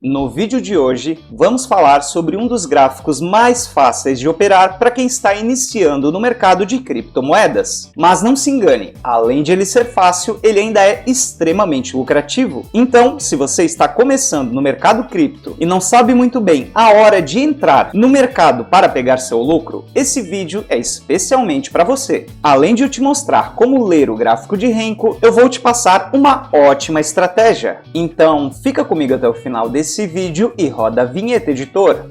No vídeo de hoje, vamos falar sobre um dos gráficos mais fáceis de operar para quem está iniciando no mercado de criptomoedas. Mas não se engane, além de ele ser fácil, ele ainda é extremamente lucrativo. Então, se você está começando no mercado cripto e não sabe muito bem a hora de entrar no mercado para pegar seu lucro, esse vídeo é especialmente para você. Além de eu te mostrar como ler o gráfico de Renko, eu vou te passar uma ótima estratégia. Então, fica comigo até o final desse vídeo e roda a vinheta, editor.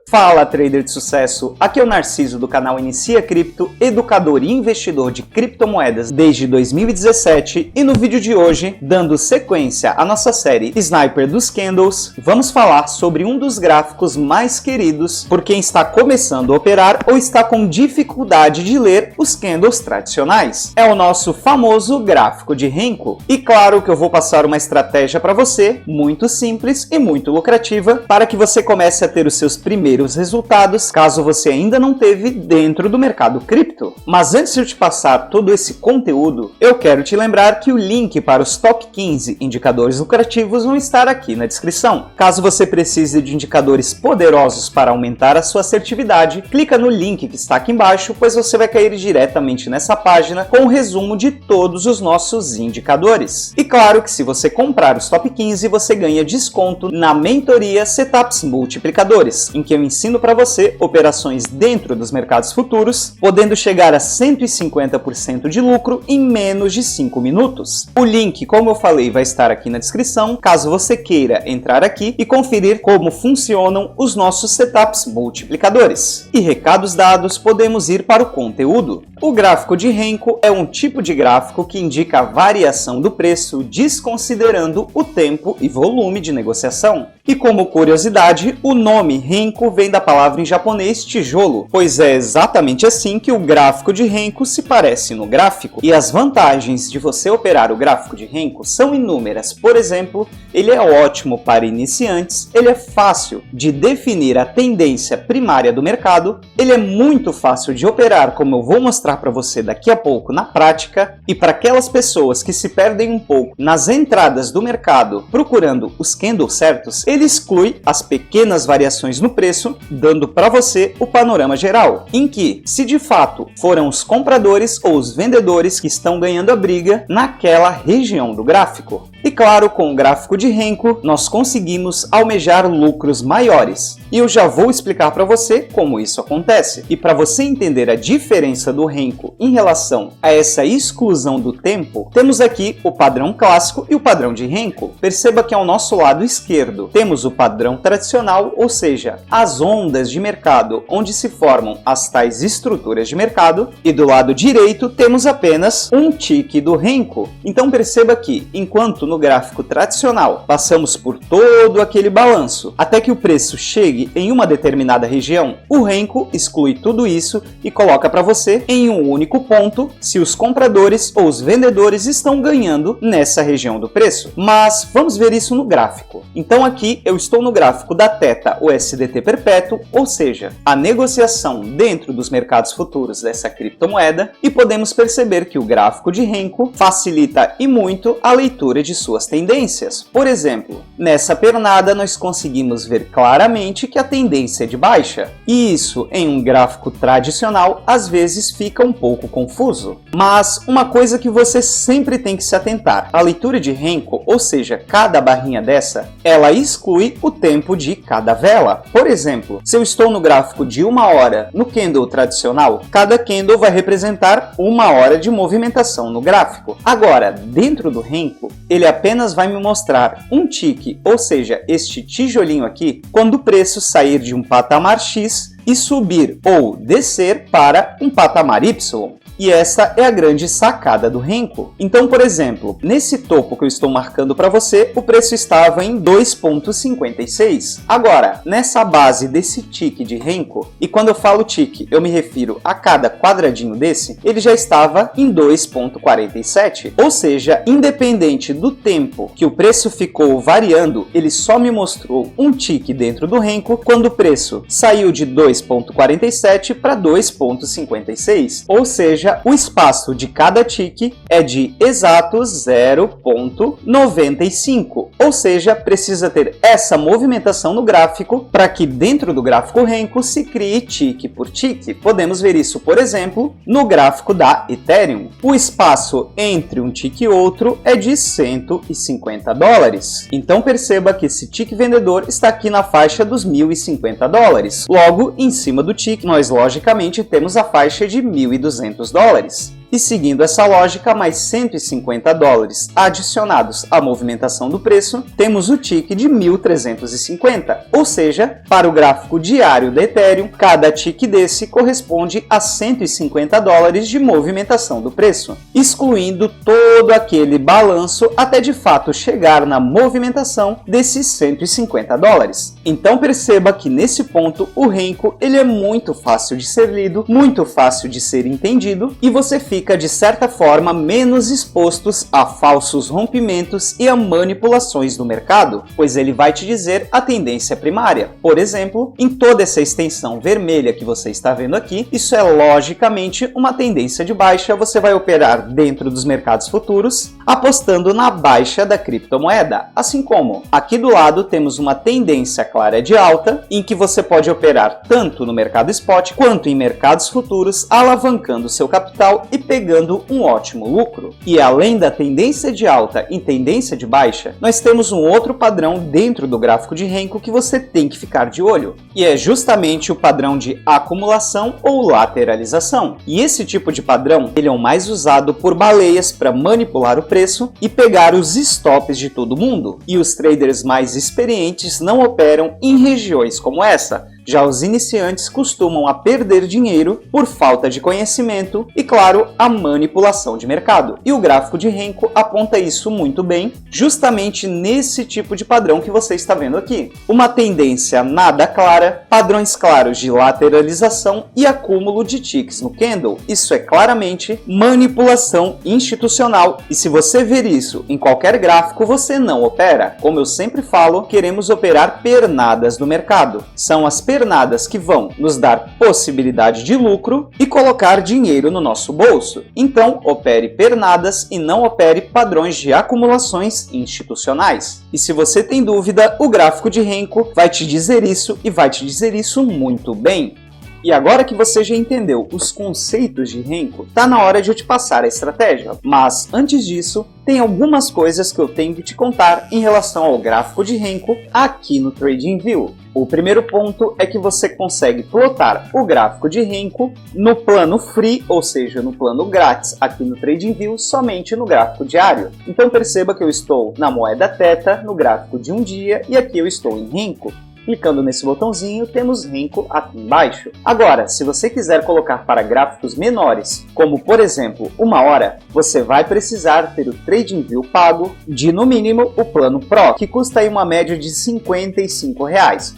Fala, trader de sucesso! Aqui é o Narciso do canal Inicia Cripto, educador e investidor de criptomoedas desde 2017, e no vídeo de hoje, dando sequência à nossa série Sniper dos Candles, vamos falar sobre um dos gráficos mais queridos por quem está começando a operar ou está com dificuldade de ler os candles tradicionais. É o nosso famoso gráfico de Renko. E claro que eu vou passar uma estratégia para você, muito simples e muito lucrativa, para que você comece a ter os seus primeiros resultados, caso você ainda não teve dentro do mercado cripto. Mas antes de eu te passar todo esse conteúdo, eu quero te lembrar que o link para os top 15 indicadores lucrativos vão estar aqui na descrição. Caso você precise de indicadores poderosos para aumentar a sua assertividade, clica no link que está aqui embaixo, pois você vai cair diretamente nessa página com o resumo de todos os nossos indicadores. E claro que se você comprar os top 15, você ganha desconto na mentoria Setups Multiplicadores, em que eu ensino para você operações dentro dos mercados futuros, podendo chegar a 150% de lucro em menos de 5 minutos. O link, como eu falei, vai estar aqui na descrição, caso você queira entrar aqui e conferir como funcionam os nossos setups multiplicadores. E recados dados, podemos ir para o conteúdo. O gráfico de Renko é um tipo de gráfico que indica a variação do preço desconsiderando o tempo e volume de negociação. E como curiosidade, o nome Renko vem da palavra em japonês tijolo, pois é exatamente assim que o gráfico de Renko se parece no gráfico. E as vantagens de você operar o gráfico de Renko são inúmeras. Por exemplo, ele é ótimo para iniciantes, ele é fácil de definir a tendência primária do mercado, ele é muito fácil de operar, como eu vou mostrar para você daqui a pouco na prática, e para aquelas pessoas que se perdem um pouco nas entradas do mercado procurando os candles certos, ele exclui as pequenas variações no preço, dando para você o panorama geral, em que, se de fato foram os compradores ou os vendedores que estão ganhando a briga naquela região do gráfico. E claro, com o gráfico de Renko, nós conseguimos almejar lucros maiores. E eu já vou explicar para você como isso acontece. E para você entender a diferença do Renko em relação a essa exclusão do tempo, temos aqui o padrão clássico e o padrão de Renko. Perceba que ao nosso lado esquerdo temos o padrão tradicional, ou seja, as ondas de mercado onde se formam as tais estruturas de mercado, e do lado direito temos apenas um tique do Renko. Então perceba que, enquanto no gráfico tradicional passamos por todo aquele balanço até que o preço chegue em uma determinada região, o Renko exclui tudo isso e coloca para você em um único ponto se os compradores ou os vendedores estão ganhando nessa região do preço. Mas vamos ver isso no gráfico. Então aqui eu estou no gráfico da Theta USDT perpétuo, ou seja, a negociação dentro dos mercados futuros dessa criptomoeda, e podemos perceber que o gráfico de Renko facilita e muito a leitura de suas tendências. Por exemplo, nessa pernada nós conseguimos ver claramente que a tendência é de baixa, e isso em um gráfico tradicional às vezes fica um pouco confuso. Mas uma coisa que você sempre tem que se atentar, a leitura de Renko, ou seja, cada barrinha dessa, ela exclui o tempo de cada vela. Por exemplo, se eu estou no gráfico de 1 hora no candle tradicional, cada candle vai representar 1 hora de movimentação no gráfico. Agora, dentro do Renko, ele apenas vai me mostrar um tique, ou seja, este tijolinho aqui, quando o preço sair de um patamar X e subir ou descer para um patamar Y. E essa é a grande sacada do Renko. Então, por exemplo, nesse topo que eu estou marcando para você, o preço estava em 2,56. Agora, nessa base desse tique de Renko, e quando eu falo tique, eu me refiro a cada quadradinho desse, ele já estava em 2,47. Ou seja, independente do tempo que o preço ficou variando, ele só me mostrou um tique dentro do Renko quando o preço saiu de 2,47 para 2,56. Ou seja, o espaço de cada tique é de exatos 0,95. Ou seja, precisa ter essa movimentação no gráfico para que dentro do gráfico Renko se crie tique por tique. Podemos ver isso, por exemplo, no gráfico da Ethereum. O espaço entre um tique e outro é de 150 dólares. Então perceba que esse tique vendedor está aqui na faixa dos 1.050 dólares. Logo, em cima do tique, nós logicamente temos a faixa de 1.200 dólares. E seguindo essa lógica, mais 150 dólares adicionados à movimentação do preço, temos o tique de 1.350. Ou seja, para o gráfico diário da Ethereum, cada tique desse corresponde a 150 dólares de movimentação do preço, excluindo todo aquele balanço até de fato chegar na movimentação desses 150 dólares. Então perceba que nesse ponto o Renko ele é muito fácil de ser lido, muito fácil de ser entendido e você fica de certa forma menos expostos a falsos rompimentos e a manipulações do mercado, pois ele vai te dizer a tendência primária. Por exemplo, em toda essa extensão vermelha que você está vendo aqui, isso é logicamente uma tendência de baixa. Você vai operar dentro dos mercados futuros, apostando na baixa da criptomoeda. Assim como aqui do lado temos uma tendência clara de alta, em que você pode operar tanto no mercado spot quanto em mercados futuros, alavancando seu capital e pegando um ótimo lucro. E além da tendência de alta e tendência de baixa, nós temos um outro padrão dentro do gráfico de Renko que você tem que ficar de olho, e é justamente o padrão de acumulação ou lateralização. E esse tipo de padrão, ele é o mais usado por baleias para manipular o preço e pegar os stops de todo mundo. E os traders mais experientes não operam em regiões como essa. Já os iniciantes costumam a perder dinheiro por falta de conhecimento e, claro, a manipulação de mercado. E o gráfico de Renko aponta isso muito bem, justamente nesse tipo de padrão que você está vendo aqui. Uma tendência nada clara, padrões claros de lateralização e acúmulo de ticks no candle. Isso é claramente manipulação institucional. E se você ver isso em qualquer gráfico, você não opera. Como eu sempre falo, queremos operar pernadas no mercado. São as pernadas que vão nos dar possibilidade de lucro e colocar dinheiro no nosso bolso. Então, opere pernadas e não opere padrões de acumulações institucionais. E se você tem dúvida, o gráfico de Renko vai te dizer isso e vai te dizer isso muito bem. E agora que você já entendeu os conceitos de Renko, tá na hora de eu te passar a estratégia. Mas antes disso, tem algumas coisas que eu tenho que te contar em relação ao gráfico de Renko aqui no TradingView. O primeiro ponto é que você consegue plotar o gráfico de Renko no plano free, ou seja, no plano grátis aqui no TradingView, somente no gráfico diário. Então perceba que eu estou na moeda Theta, no gráfico de um dia, e aqui eu estou em Renko. Clicando nesse botãozinho, temos Renko aqui embaixo. Agora, se você quiser colocar para gráficos menores, como por exemplo, 1 hora, você vai precisar ter o TradingView pago de, no mínimo, o plano Pro, que custa aí uma média de R$ 55,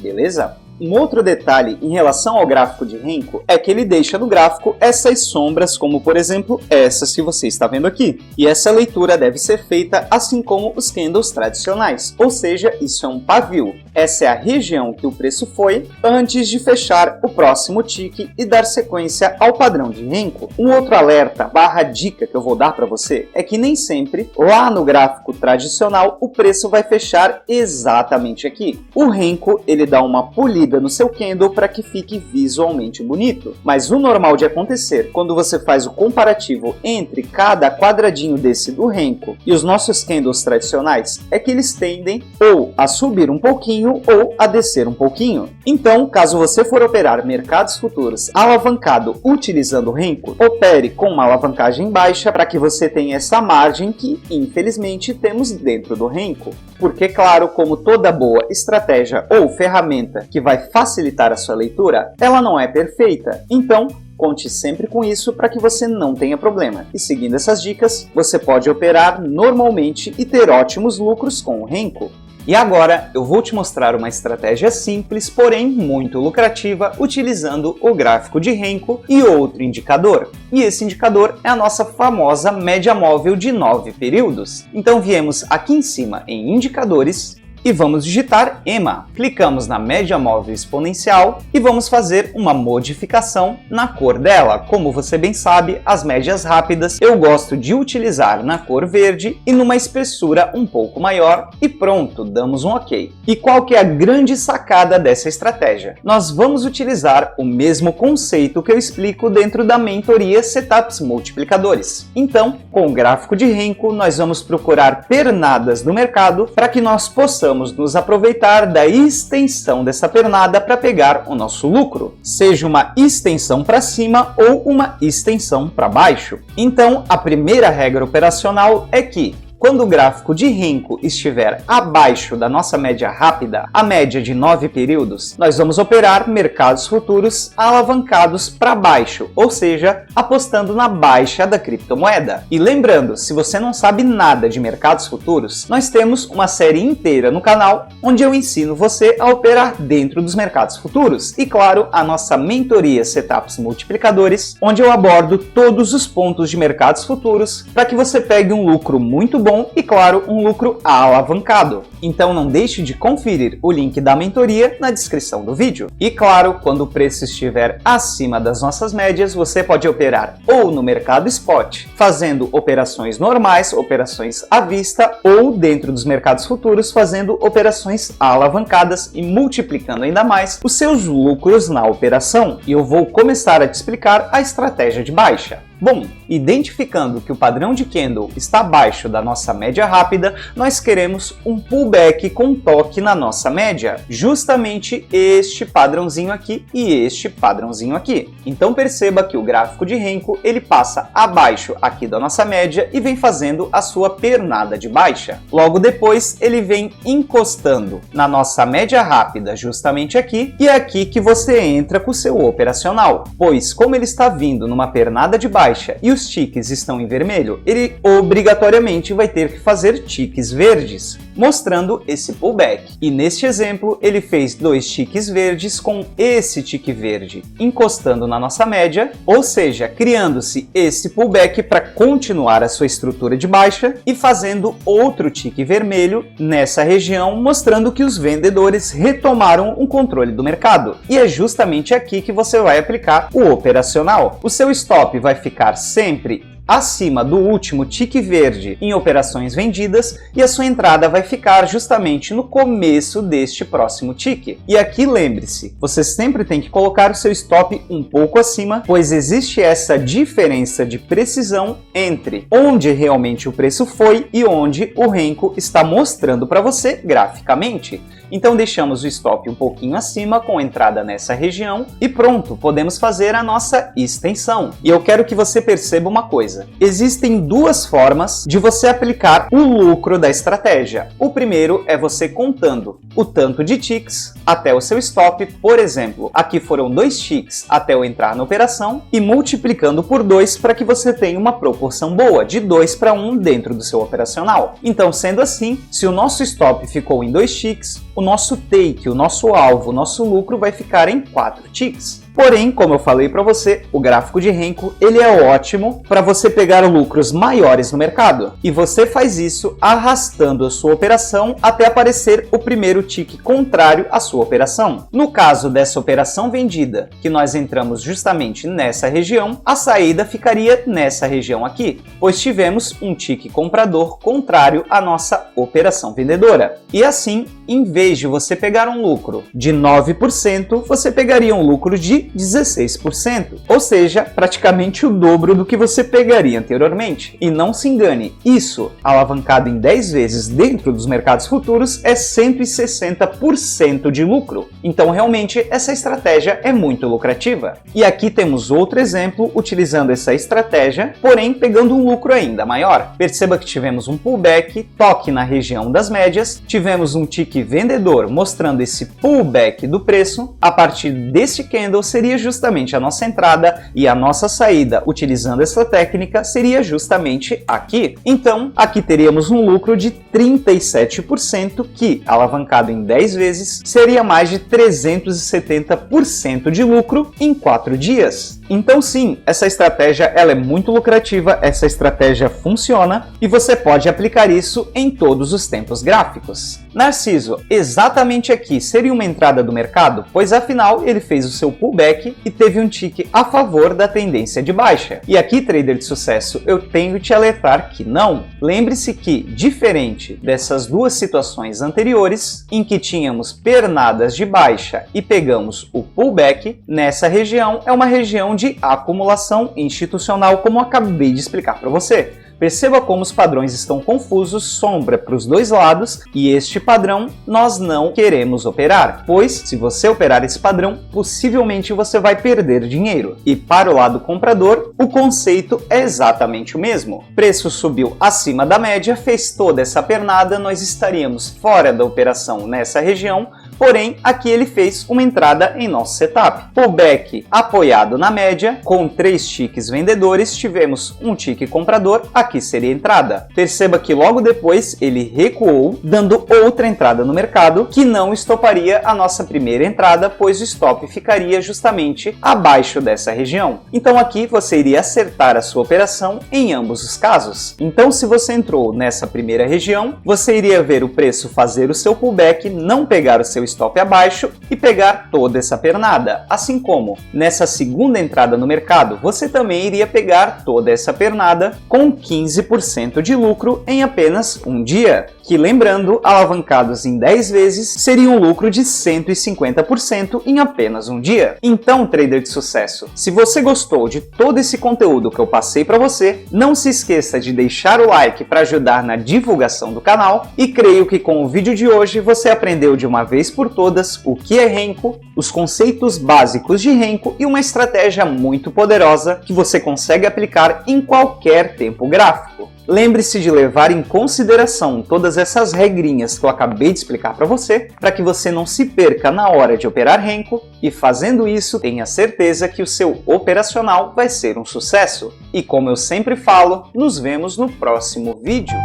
beleza? Um outro detalhe em relação ao gráfico de Renko é que ele deixa no gráfico essas sombras, como por exemplo essas que você está vendo aqui. E essa leitura deve ser feita assim como os candles tradicionais, ou seja, isso é um pavio. Essa é a região que o preço foi antes de fechar o próximo tique e dar sequência ao padrão de Renko. Um outro alerta / dica que eu vou dar para você é que nem sempre lá no gráfico tradicional o preço vai fechar exatamente aqui. O Renko ele dá uma polida no seu candle para que fique visualmente bonito. Mas o normal de acontecer quando você faz o comparativo entre cada quadradinho desse do Renko e os nossos candles tradicionais é que eles tendem ou a subir um pouquinho ou a descer um pouquinho. Então, caso você for operar mercados futuros alavancado utilizando o Renko, opere com uma alavancagem baixa para que você tenha essa margem que, infelizmente, temos dentro do Renko. Porque, claro, como toda boa estratégia ou ferramenta que vai facilitar a sua leitura, ela não é perfeita. Então, Conte sempre com isso para que você não tenha problema. E seguindo essas dicas, você pode operar normalmente e ter ótimos lucros com o Renko. E agora eu vou te mostrar uma estratégia simples, porém muito lucrativa, utilizando o gráfico de Renko e outro indicador. E esse indicador é a nossa famosa média móvel de 9 períodos. Então viemos aqui em cima em indicadores e vamos digitar EMA. Clicamos na média móvel exponencial e vamos fazer uma modificação na cor dela. Como você bem sabe, as médias rápidas eu gosto de utilizar na cor verde e numa espessura um pouco maior e pronto, damos um OK. E qual que é a grande sacada dessa estratégia? Nós vamos utilizar o mesmo conceito que eu explico dentro da mentoria Setups Multiplicadores. Então, com o gráfico de Renko, nós vamos procurar pernadas no mercado para que nós possamos nos aproveitar da extensão dessa pernada para pegar o nosso lucro, seja uma extensão para cima ou uma extensão para baixo. Então, a primeira regra operacional é que quando o gráfico de Renko estiver abaixo da nossa média rápida, a média de 9 períodos, nós vamos operar mercados futuros alavancados para baixo, ou seja, apostando na baixa da criptomoeda. E lembrando, se você não sabe nada de mercados futuros, nós temos uma série inteira no canal onde eu ensino você a operar dentro dos mercados futuros. E claro, a nossa mentoria Setups Multiplicadores, onde eu abordo todos os pontos de mercados futuros para que você pegue um lucro muito bom e, claro, um lucro alavancado. Então não deixe de conferir o link da mentoria na descrição do vídeo. E claro, quando o preço estiver acima das nossas médias, você pode operar ou no mercado spot, fazendo operações normais, operações à vista, ou dentro dos mercados futuros, fazendo operações alavancadas e multiplicando ainda mais os seus lucros na operação. E eu vou começar a te explicar a estratégia de baixa. Bom, identificando que o padrão de candle está abaixo da nossa média rápida, nós queremos um pullback com toque na nossa média, justamente este padrãozinho aqui e este padrãozinho aqui. Então perceba que o gráfico de Renko ele passa abaixo aqui da nossa média e vem fazendo a sua pernada de baixa. Logo depois ele vem encostando na nossa média rápida justamente aqui, e é aqui que você entra com o seu operacional, pois como ele está vindo numa pernada de baixa e os ticks estão em vermelho, ele obrigatoriamente vai ter que fazer ticks verdes, mostrando esse pullback. E neste exemplo, ele fez 2 ticks verdes com esse tique verde encostando na nossa média, ou seja, criando-se esse pullback para continuar a sua estrutura de baixa e fazendo outro tique vermelho nessa região, mostrando que os vendedores retomaram o controle do mercado. E é justamente aqui que você vai aplicar o operacional. O seu stop vai ficar sempre acima do último tique verde em operações vendidas e a sua entrada vai ficar justamente no começo deste próximo tique. E aqui lembre-se, você sempre tem que colocar o seu stop um pouco acima, pois existe essa diferença de precisão entre onde realmente o preço foi e onde o Renko está mostrando para você graficamente. Então deixamos o stop um pouquinho acima com entrada nessa região e pronto, podemos fazer a nossa extensão. E eu quero que você perceba uma coisa. Existem duas formas de você aplicar o lucro da estratégia. O primeiro é você contando o tanto de ticks até o seu stop. Por exemplo, aqui foram 2 ticks até eu entrar na operação e multiplicando por 2 para que você tenha uma proporção boa de 2 para 1 dentro do seu operacional. Então, sendo assim, se o nosso stop ficou em 2 ticks, o nosso take, o nosso alvo, o nosso lucro vai ficar em 4 ticks. Porém, como eu falei para você, o gráfico de Renko ele é ótimo para você pegar lucros maiores no mercado. E você faz isso arrastando a sua operação até aparecer o primeiro tique contrário à sua operação. No caso dessa operação vendida, que nós entramos justamente nessa região, a saída ficaria nessa região aqui, pois tivemos um tique comprador contrário à nossa operação vendedora. E assim, em vez de você pegar um lucro de 9%, você pegaria um lucro de 16%, ou seja, praticamente o dobro do que você pegaria anteriormente. E não se engane, isso alavancado em 10 vezes dentro dos mercados futuros é 160% de lucro. Então realmente essa estratégia é muito lucrativa. E aqui temos outro exemplo utilizando essa estratégia, porém pegando um lucro ainda maior. Perceba que tivemos um pullback, toque na região das médias, tivemos um tique vendedor mostrando esse pullback do preço. A partir deste candle seria justamente a nossa entrada e a nossa saída utilizando essa técnica seria justamente aqui. Então, aqui teríamos um lucro de 37% que, alavancado em 10 vezes, seria mais de 370% de lucro em 4 dias. Então sim, essa estratégia ela é muito lucrativa, essa estratégia funciona e você pode aplicar isso em todos os tempos gráficos. Narciso, exatamente aqui seria uma entrada do mercado? Pois afinal ele fez o seu pullback e teve um tique a favor da tendência de baixa. E aqui, trader de sucesso, eu tenho que te alertar que não. Lembre-se que, diferente dessas duas situações anteriores, em que tínhamos pernadas de baixa e pegamos o pullback, nessa região é uma região de acumulação institucional, como eu acabei de explicar para você. Perceba como os padrões estão confusos, sombra para os dois lados, e este padrão nós não queremos operar, pois se você operar esse padrão, possivelmente você vai perder dinheiro. E para o lado comprador, o conceito é exatamente o mesmo. Preço subiu acima da média, fez toda essa pernada, nós estaríamos fora da operação nessa região, porém aqui ele fez uma entrada em nosso setup. Pullback apoiado na média, com 3 tiques vendedores, tivemos um tique comprador, aqui seria a entrada. Perceba que logo depois ele recuou, dando outra entrada no mercado, que não estoparia a nossa primeira entrada, pois o stop ficaria justamente abaixo dessa região. Então aqui você iria acertar a sua operação em ambos os casos. Então se você entrou nessa primeira região, você iria ver o preço fazer o seu pullback, não pegar o seu stop abaixo e pegar toda essa pernada. Assim como nessa segunda entrada no mercado, você também iria pegar toda essa pernada com 15% de lucro em apenas um dia, que, lembrando, alavancados em 10 vezes, seria um lucro de 150% em apenas um dia. Então, trader de sucesso, se você gostou de todo esse conteúdo que eu passei para você, não se esqueça de deixar o like para ajudar na divulgação do canal, e creio que com o vídeo de hoje você aprendeu de uma vez por todas o que é Renko, os conceitos básicos de Renko e uma estratégia muito poderosa que você consegue aplicar em qualquer tempo gráfico. Lembre-se de levar em consideração todas essas regrinhas que eu acabei de explicar para você que você não se perca na hora de operar Renko, e fazendo isso, tenha certeza que o seu operacional vai ser um sucesso. E como eu sempre falo, nos vemos no próximo vídeo.